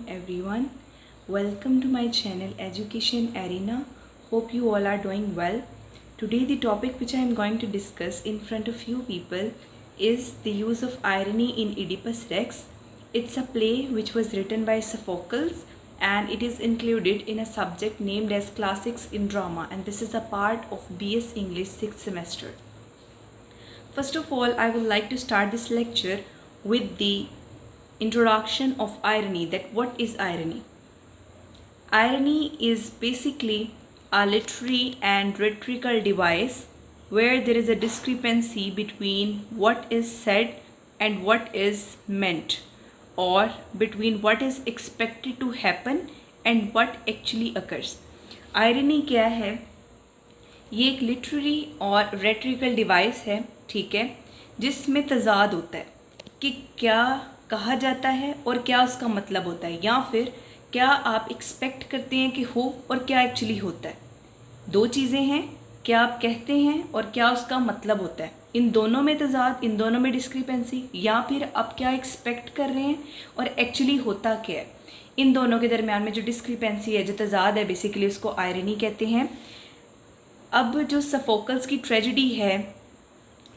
everyone. Welcome to my channel Education Arena. Hope you all are doing well. Today the topic which I am going to discuss in front of you people is the use of irony in Oedipus Rex. It's a play which was written by Sophocles and it is included in a subject named as Classics in Drama, and this is a part of BS English 6th semester. First of all, I would like to start this lecture with the introduction of irony. That what is irony? Irony is basically a literary and rhetorical device where there is a discrepancy between what is said and what is meant, or between what is expected to happen and what actually occurs. Irony क्या है? ये एक literary और रेटरिकल device है, ठीक है, जिसमें तजाद होता है कि क्या कहा जाता है और क्या उसका मतलब होता है, या फिर क्या आप एक्सपेक्ट करते हैं कि हो और क्या एक्चुअली होता है। दो चीज़ें हैं, क्या आप कहते हैं और क्या उसका मतलब होता है। इन दोनों में तजाद, इन दोनों में डिस्क्रिपेंसी, या फिर आप क्या एक्सपेक्ट कर रहे हैं और एक्चुअली होता क्या है। इन दोनों के दरमियान में जो डिस्क्रिपेंसी है, जो तजाद है, बेसिकली उसको आयरनी कहते हैं। अब जो सफोकल्स की ट्रेजेडी है,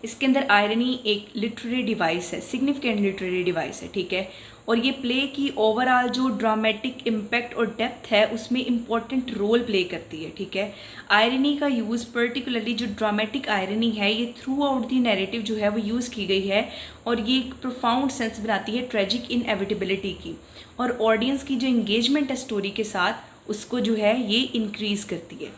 इसके अंदर आयरनी एक लिटरेरी डिवाइस है, सिग्निफिकेंट लिटरेरी डिवाइस है, ठीक है, और ये प्ले की ओवरऑल जो ड्रामेटिक इम्पैक्ट और डेप्थ है उसमें इम्पॉर्टेंट रोल प्ले करती है, ठीक है। आयरनी का यूज़ पर्टिकुलरली जो ड्रामेटिक आयरनी है ये थ्रू आउट दी नैरेटिव जो है वो यूज़ की गई है, और ये एक प्रोफाउंड सेंस बनाती है ट्रेजिक इनएविटेबिलिटी की, और ऑडियंस की जो इंगेजमेंट है स्टोरी के साथ उसको जो है ये इंक्रीज़ करती है।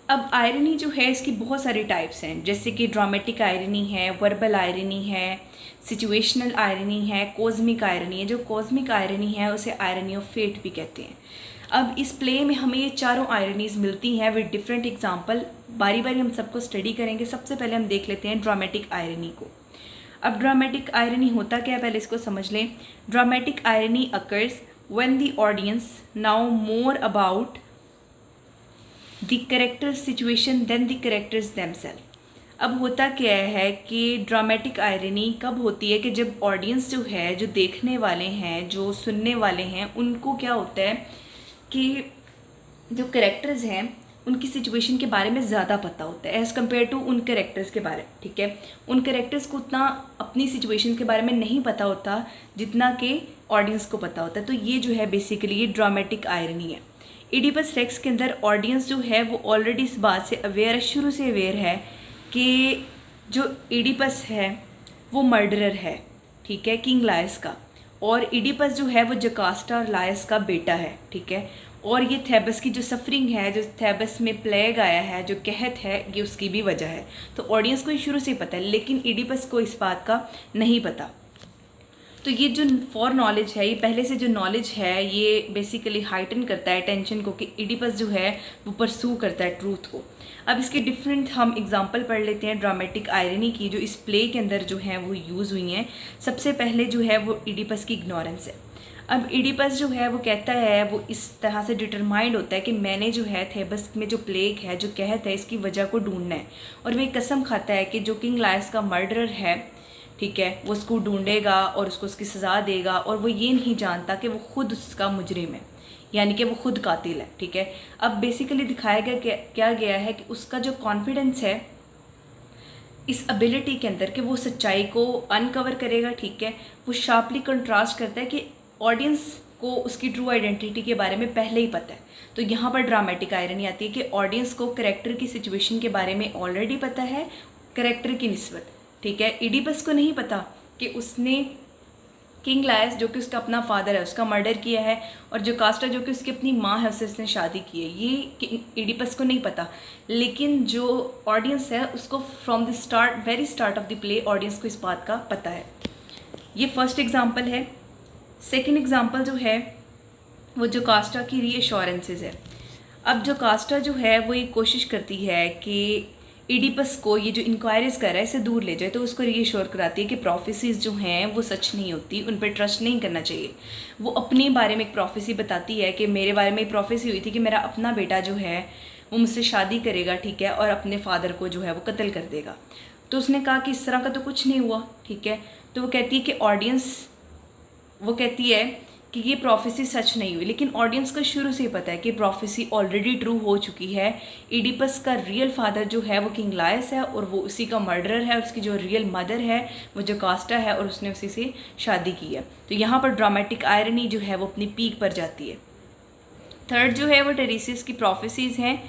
अब आयरनी जो है इसकी बहुत सारी टाइप्स हैं, जैसे कि ड्रामेटिक आयरनी है, वर्बल आयरनी है, सिचुएशनल आयरनी है, कॉस्मिक आयरनी है। जो कॉस्मिक आयरनी है उसे आयरनी ऑफ फेट भी कहते हैं। अब इस प्ले में हमें ये चारों आयरनीज मिलती हैं विद डिफरेंट एग्जांपल। बारी बारी हम सबको स्टडी करेंगे। सबसे पहले हम देख लेते हैं ड्रामेटिक आयरनी को। अब ड्रामेटिक आयरनी होता क्या है, पहले इसको समझ लें। Dramatic irony occurs when the audience know more about the character situation than the characters themselves. अब होता क्या है कि ड्रामेटिक आयरनी कब होती है कि जब ऑडियंस जो है, जो देखने वाले हैं, जो सुनने वाले हैं, उनको क्या होता है कि जो करेक्टर्स हैं उनकी सिचुएशन के बारे में ज़्यादा पता होता है एज़ कम्पेयर टू उन करेक्टर्स के बारे में, ठीक है। उन करेक्टर्स को उतना अपनी सिचुएशन के बारे में नहीं पता होता जितना कि ऑडियंस को पता होता है। तो ये जो है बेसिकली ये ड्रामेटिक आयरनी है। ओडिपस रेक्स के अंदर ऑडियंस जो है वो ऑलरेडी इस बात से अवेयर है, शुरू से अवेयर है कि जो ओडिपस है वो मर्डरर है, ठीक है, किंग लायस का, और ओडिपस जो है वो जकास्टा और लायस का बेटा है, ठीक है। और ये थेबस की जो सफरिंग है, जो थेबस में प्लेग आया है, जो कहत है, ये उसकी भी वजह है। तो ऑडियंस को ये शुरू से पता है, लेकिन ओडिपस को इस बात का नहीं पता। तो ये जो फॉर नॉलेज है, ये पहले से जो नॉलेज है ये बेसिकली हाइटन करता है टेंशन को कि ओडिपस जो है वो परसू करता है ट्रूथ को। अब इसके डिफरेंट हम एग्जांपल पढ़ लेते हैं ड्रामेटिक आयरनी की, जो इस प्ले के अंदर जो है वो यूज़ हुई हैं। सबसे पहले जो है वो ओडिपस की इग्नोरेंस है। अब ओडिपस जो है वो कहता है, वो इस तरह से डिटरमाइंड होता है कि मैंने जो है थेबस में जो प्लेग है, जो कहत है, इसकी वजह को ढूंढना है, और वह कसम खाता है कि जो किंग लायस का मर्डरर है, ठीक है, वो उसको ढूंढेगा और उसको उसकी सज़ा देगा, और वो ये नहीं जानता कि वो खुद उसका मुजरिम है, यानी कि वो खुद कातिल है, ठीक है। अब बेसिकली दिखाया गया क्या गया है कि उसका जो कॉन्फिडेंस है इस एबिलिटी के अंदर कि वो सच्चाई को अनकवर करेगा, ठीक है, वो शार्पली कंट्रास्ट करता है कि ऑडियंस को उसकी ट्रू आइडेंटिटी के बारे में पहले ही पता है। तो यहाँ पर ड्रामेटिक आयरनी आती है कि ऑडियंस को करेक्टर की सिचुएशन के बारे में ऑलरेडी पता है करेक्टर की निस्बत, ठीक है। ओडिपस को नहीं पता कि उसने किंग लायस जो कि उसका अपना फादर है उसका मर्डर किया है, और जो कास्टा जो कि उसकी अपनी माँ है उससे उसने शादी की है, ये ओडिपस को नहीं पता। लेकिन जो ऑडियंस है उसको from the start, very start of the play, audience को इस बात का पता है। ये फर्स्ट एग्जाम्पल है। सेकेंड एग्जाम्पल जो है वो जो कास्टा की रीअश्योरेंसेज है। अब जो कास्टा जो है वो ये कोशिश करती है कि ओडिपस को ये जो इंक्वायरीज कर रहा है इससे दूर ले जाए, तो उसको रीअश्योर कराती है कि प्रोफेसीज जो हैं वो सच नहीं होती, उन पर ट्रस्ट नहीं करना चाहिए। वो अपने बारे में एक प्रोफेसी बताती है कि मेरे बारे में एक प्रोफेसी हुई थी कि मेरा अपना बेटा जो है वो मुझसे शादी करेगा, ठीक है, और अपने फादर को जो है वो कत्ल कर देगा। तो उसने कहा कि इस तरह का तो कुछ नहीं हुआ, ठीक है। तो वो कहती है कि ऑडियंस, वो कहती है कि ये प्रोफेसी सच नहीं हुई, लेकिन ऑडियंस को शुरू से ही पता है कि प्रोफेसी ऑलरेडी ट्रू हो चुकी है। इडिपस का रियल फादर जो है वो किंग लायस है और वो उसी का मर्डरर है। उसकी जो रियल मदर है वो जोकास्टा है और उसने उसी से शादी की है। तो यहाँ पर ड्रामेटिक आयरनी जो है वो अपनी पीक पर जाती है। थर्ड जो है वो टेरेसियस की प्रोफेसीज़ हैं।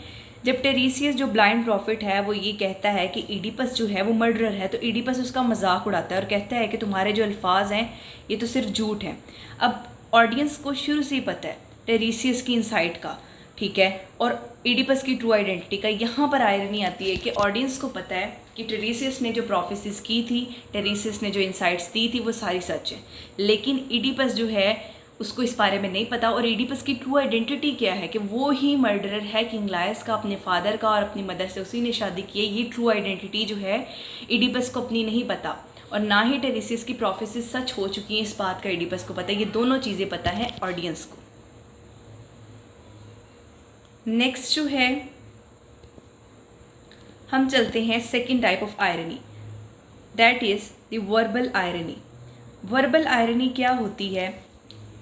जब टेरेसियस जो ब्लाइंड प्रॉफिट है वो ये कहता है कि इडिपस जो है वो मर्डरर है, तो इडिपस उसका मजाक उड़ाता है और कहता है कि तुम्हारे जो अल्फाज हैं ये तो सिर्फ झूठ हैं। अब ऑडियंस को शुरू से ही पता है टेरेसियस की इनसाइट का, ठीक है, और इडिपस की ट्रू आइडेंटिटी का। यहाँ पर आयरनी आती है कि ऑडियंस को पता है कि टेरेसियस ने जो प्रोफेसीज की थी, टेरेसियस ने जो इंसाइट्स दी थी वो सारी सच है, लेकिन इडिपस जो है उसको इस बारे में नहीं पता। और इडिपस की ट्रू आइडेंटिटी क्या है कि वो ही मर्डरर है किंग लायस का, अपने फादर का, और अपनी मदर से उसी ने शादी की है। ये ट्रू आइडेंटिटी जो है इडिपस को अपनी नहीं पता, और ना ही टेरेसियस की प्रोफेसी सच हो चुकी है, इस बात का इडिपस को पता है। ये दोनों चीज़ें पता है ऑडियंस को। नेक्स्ट जो है हम चलते हैं second type of irony, that is the verbal irony. Verbal irony क्या होती है?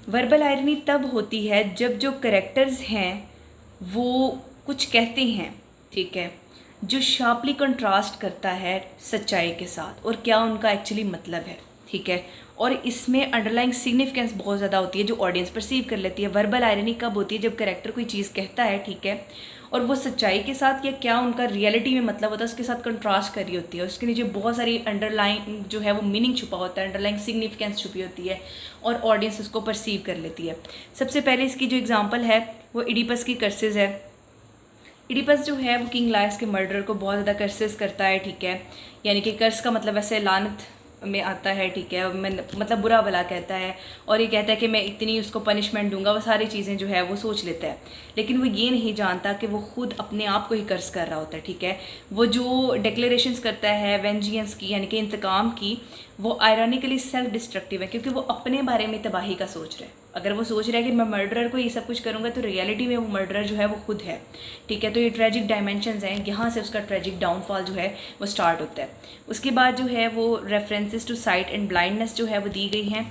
वर्बल आयरनी तब होती है जब जो करेक्टर्स हैं वो कुछ कहते हैं, ठीक है, जो शार्पली कंट्रास्ट करता है सच्चाई के साथ और क्या उनका एक्चुअली मतलब है, ठीक है, और इसमें अंडरलाइंग सिग्निफिकेंस बहुत ज़्यादा होती है जो ऑडियंस परसीव कर लेती है। वर्बल आयरनी कब होती है? जब करेक्टर कोई चीज़ कहता है, ठीक है, और वो सच्चाई के साथ या क्या उनका रियलिटी में मतलब होता है उसके साथ कंट्रास्ट कर रही होती है। उसके नीचे बहुत सारी अंडरलाइन जो है वो मीनिंग छुपा होता है, अंडरलाइन सिग्निफिकेंस छुपी होती है और ऑडियंस उसको परसीव कर लेती है। सबसे पहले इसकी जो एग्जांपल है वो इडिपस की कर्सेस है। इडिपस जो है वो किंग लायस के मर्डर को बहुत ज़्यादा कर्सेस करता है, ठीक है, यानी कि कर्स का मतलब ऐसे लानत में आता है, ठीक है, मैं मतलब बुरा भला कहता है, और ये कहता है कि मैं इतनी उसको पनिशमेंट दूंगा, वो सारी चीज़ें जो है वो सोच लेता है, लेकिन वो ये नहीं जानता कि वो खुद अपने आप को ही कर्ज कर रहा होता है, ठीक है। वो जो डिक्लेरेशंस करता है वेंजियंस की, यानी कि इंतकाम की, वो आयरॉनिकली सेल्फ डिस्ट्रक्टिव है, क्योंकि वो अपने बारे में तबाही का सोच रहा है। अगर वो सोच रहा है कि मैं मर्डरर को ये सब कुछ करूँगा, तो रियलिटी में वो मर्डरर जो है वो खुद है, ठीक है। तो ये ट्रेजिक डायमेंशंस हैं, यहाँ से उसका ट्रेजिक डाउनफॉल जो है वो स्टार्ट होता है। उसके बाद जो है वो references to sight and blindness जो है वो दी गई हैं।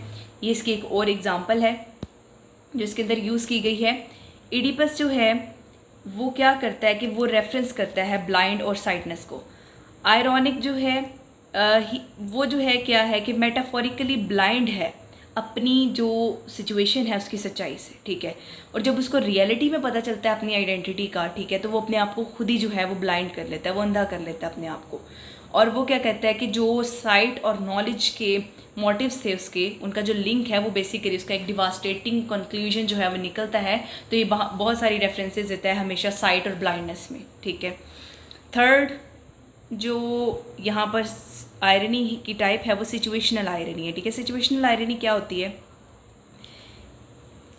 ये इसकी एक और एग्जांपल है जो इसके अंदर यूज़ की गई है। इडिपस जो है वो क्या करता है कि वो रेफरेंस करता है ब्लाइंड और साइटनेस को। आयरॉनिक जो है वो जो है क्या है कि मेटाफोरिकली ब्लाइंड है अपनी जो सिचुएशन है उसकी सच्चाई से, ठीक है, और जब उसको रियलिटी में पता चलता है अपनी आइडेंटिटी का, ठीक है, तो वो अपने आप को खुद ही जो है वो ब्लाइंड कर लेता है, वो अंधा कर लेता है अपने आप को। और वो क्या कहता है कि जो साइट और नॉलेज के मोटिव्स थे उसके, उनका जो लिंक है वो बेसिकली उसका एक डिवास्टेटिंग कंक्लूजन जो है वो निकलता है। तो ये बहुत सारी रेफरेंसेस देता है हमेशा साइट और ब्लाइंडनेस में, ठीक है। थर्ड जो यहाँ पर आयरनी की टाइप है वो सिचुएशनल आयरनी है, ठीक है। सिचुएशनल आयरनी क्या होती है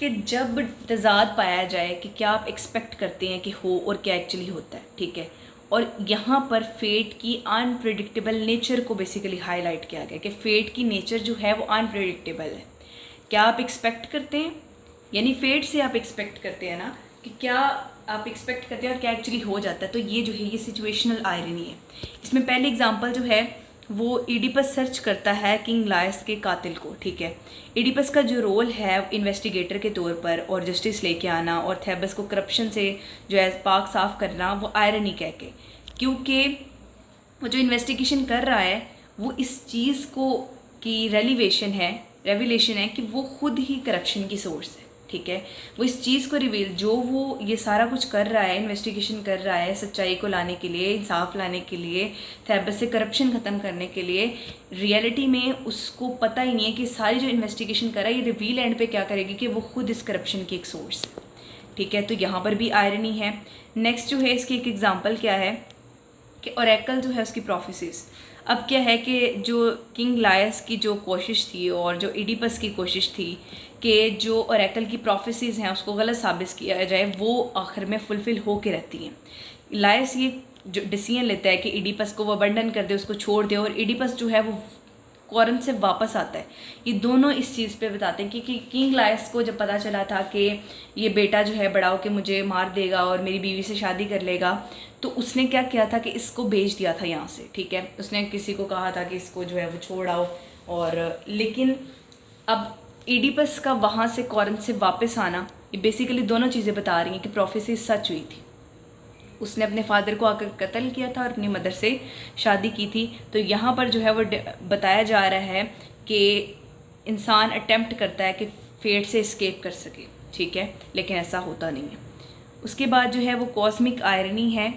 कि जब तजाद पाया जाए कि क्या आप एक्सपेक्ट करते हैं कि हो और क्या एक्चुअली होता है, ठीक है, और यहाँ पर फेट की अनप्रेडिक्टेबल नेचर को बेसिकली हाईलाइट किया गया कि फेट की नेचर जो है वो अनप्रेडिक्टेबल है। क्या आप एक्सपेक्ट करते हैं, यानी फेट से आप एक्सपेक्ट करते हैं ना कि क्या आप एक्सपेक्ट करते हैं और क्या एक्चुअली हो जाता है। तो ये जो है ये सिचुएशनल आयरनी है। इसमें पहले एग्जांपल जो है वो इडिपस सर्च करता है किंग लायस के कातिल को, ठीक है। इडिपस का जो रोल है इन्वेस्टिगेटर के तौर पर और जस्टिस लेके आना और थेबस को करप्शन से जो है पाक साफ करना, वो आयरनी कह के, क्योंकि वो जो इन्वेस्टिगेशन कर रहा है वो इस चीज़ को की रेविलेशन है कि वो खुद ही करप्शन की सोर्स है, ठीक है। वो इस चीज़ को रिवील, जो वो ये सारा कुछ कर रहा है, इन्वेस्टिगेशन कर रहा है सच्चाई को लाने के लिए, इंसाफ लाने के लिए, थेबस से करप्शन ख़त्म करने के लिए, रियलिटी में उसको पता ही नहीं है कि सारी जो इन्वेस्टिगेशन कर रहा है ये रिवील एंड पे क्या करेगी कि वो खुद इस करप्शन की एक सोर्स है, ठीक है। तो यहाँ पर भी आयरनी है। नेक्स्ट जो है इसकी एक एग्जाम्पल क्या है कि ओरेकल जो है उसकी प्रोफेसीज। अब क्या है कि जो किंग लायस की जो कोशिश थी और जो इडिपस की कोशिश थी कि जो ओरेकल की प्रोफेसीज हैं उसको गलत साबित किया जाए, वो आखिर में फुलफ़िल हो के रहती हैं। लायस ये जो डिसीजन लेता है कि इडिपस को वो अबंडन कर दे, उसको छोड़ दे, और इडिपस जो है वो कॉरिंथ से वापस आता है। ये दोनों इस चीज़ पे बताते हैं कि किंग लायस को जब पता चला था कि ये बेटा जो है बड़ा होकर मुझे मार देगा और मेरी बीवी से शादी कर लेगा, तो उसने क्या किया था कि इसको भेज दिया था यहाँ से, ठीक है। उसने किसी को कहा था कि इसको जो है वो छोड़ आओ, और लेकिन अब ईडिपस का वहाँ से कॉरिंथ से वापस आना, ये बेसिकली दोनों चीज़ें बता रही हैं कि प्रोफेसी सच हुई थी। उसने अपने फादर को आकर कत्ल किया था और अपनी मदर से शादी की थी। तो यहाँ पर जो है वो बताया जा रहा है कि इंसान अटेम्प्ट करता है कि फेट से एस्केप कर सके, ठीक है, लेकिन ऐसा होता नहीं है। उसके बाद जो है वो कॉस्मिक आयरनी है।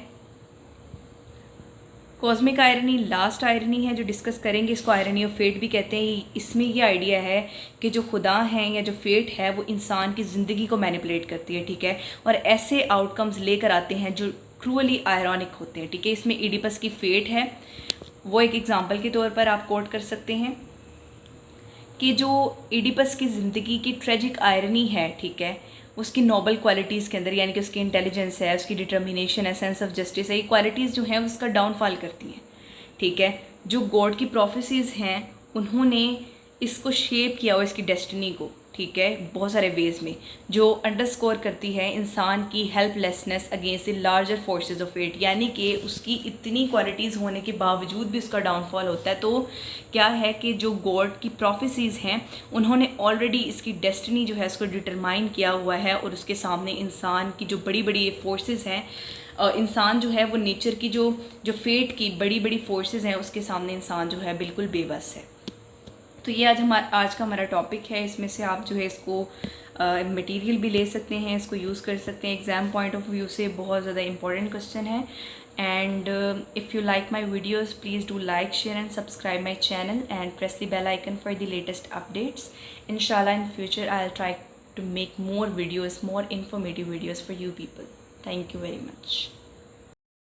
कॉस्मिक आयरनी लास्ट आयरनी है जो डिस्कस करेंगे। इसको आयरनी ऑफ फेट भी कहते हैं। इसमें ये आइडिया है कि जो खुदा हैं या जो फेट है वो इंसान की ज़िंदगी को मैनिपुलेट करती है, ठीक है, और ऐसे आउटकम्स लेकर आते हैं जो ट्रूअली आयरॉनिक होते हैं, ठीक है। इसमें ईडिपस की फेट है, वो एक एग्जांपल के तौर पर आप कोट कर सकते हैं कि जो ईडिपस की ज़िंदगी की ट्रेजिक आयरनी है, ठीक है, उसकी नोबल क्वालिटीज़ के अंदर, यानी कि उसकी इंटेलिजेंस है, उसकी डिटर्मिनेशन है, सेंस ऑफ जस्टिस है, ये क्वालिटीज़ जो हैं उसका डाउनफॉल करती हैं, ठीक है। जो गॉड की प्रोफेसीज़ हैं उन्होंने इसको शेप किया हुआ, इसकी डेस्टिनी को, ठीक है, बहुत सारे वेज में, जो अंडरस्कोर करती है इंसान की helplessness against the larger forces of fate, यानी कि उसकी इतनी क्वालिटीज़ होने के बावजूद भी उसका डाउनफॉल होता है। तो क्या है कि जो गॉड की प्रोफेसीज़ हैं उन्होंने ऑलरेडी इसकी डेस्टिनी जो है उसको डिटरमाइन किया हुआ है, और उसके सामने इंसान की जो बड़ी बड़ी फोर्सेस हैं, इंसान जो है वो नेचर की जो फेट की बड़ी बड़ी फोर्सेस हैं उसके सामने इंसान जो है बिल्कुल बेबस है। तो ये आज का हमारा टॉपिक है। इसमें से आप जो है इसको मटेरियल भी ले सकते हैं, इसको यूज़ कर सकते हैं। एग्ज़ाम पॉइंट ऑफ व्यू से बहुत ज़्यादा इंपॉर्टेंट क्वेश्चन है। And if you like my videos please do like, share and subscribe my channel and press the bell icon for the latest updates. Inshallah in future I'll try to make more videos, more informative videos for you people. Thank you very much.